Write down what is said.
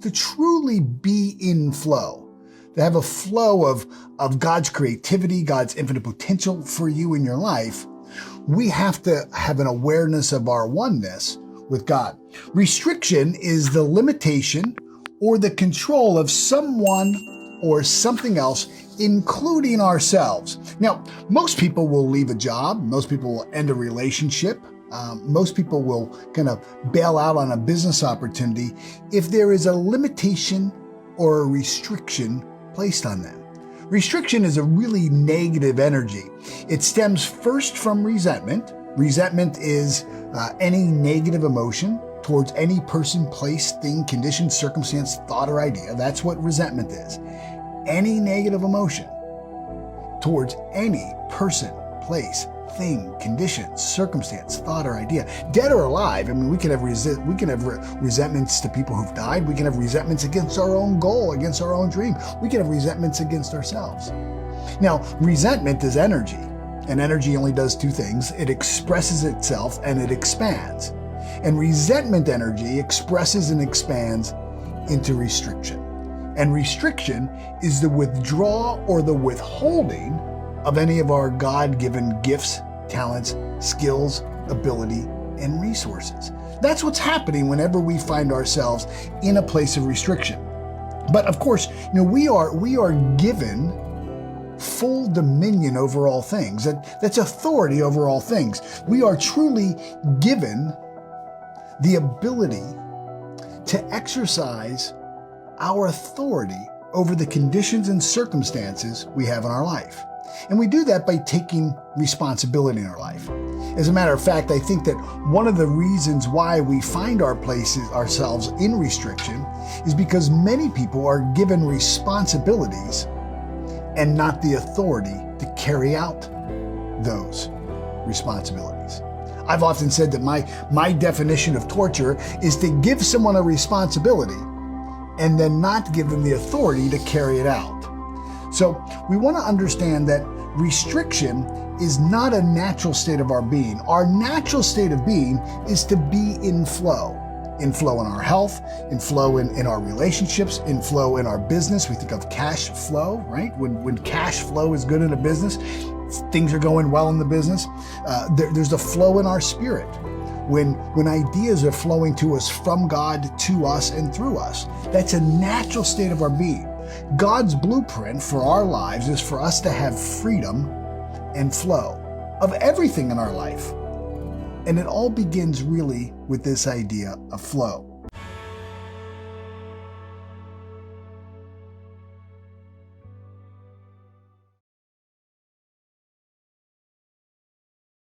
to truly be in flow, to have a flow of God's creativity, God's infinite potential for you in your life, we have to have an awareness of our oneness with God. Restriction is the limitation or the control of someone or something else, including ourselves. Now, most people will leave a job. Most people will end a relationship. Most people will kind of bail out on a business opportunity if there is a limitation or a restriction placed on them. Restriction is a really negative energy. It stems first from resentment. Resentment is any negative emotion towards any person, place, thing, condition, circumstance, thought, or idea. That's what resentment is. Any negative emotion towards any person, place, thing, condition, circumstance, thought, or idea, dead or alive. I mean, we can have resentments to people who've died. We can have resentments against our own goal, against our own dream. We can have resentments against ourselves. Now, resentment is energy, and energy only does two things. It expresses itself and it expands. And resentment energy expresses and expands into restriction. And restriction is the withdrawal or the withholding of any of our God-given gifts, talents, skills, ability, and resources. That's what's happening whenever we find ourselves in a place of restriction. But of course, we are given full dominion over all things. That's authority over all things. We are truly given the ability to exercise our authority over the conditions and circumstances we have in our life. And we do that by taking responsibility in our life. As a matter of fact, I think that one of the reasons why we find ourselves in restriction is because many people are given responsibilities and not the authority to carry out those responsibilities. I've often said that my definition of torture is to give someone a responsibility and then not give them the authority to carry it out. So we want to understand that restriction is not a natural state of our being. Our natural state of being is to be in flow. In flow in our health, in flow in our relationships, in flow in our business. We think of cash flow, right? When cash flow is good in a business, things are going well in the business. There's a flow in our spirit. When ideas are flowing to us from God, to us, and through us. That's a natural state of our being. God's blueprint for our lives is for us to have freedom and flow of everything in our life. And it all begins really with this idea of flow.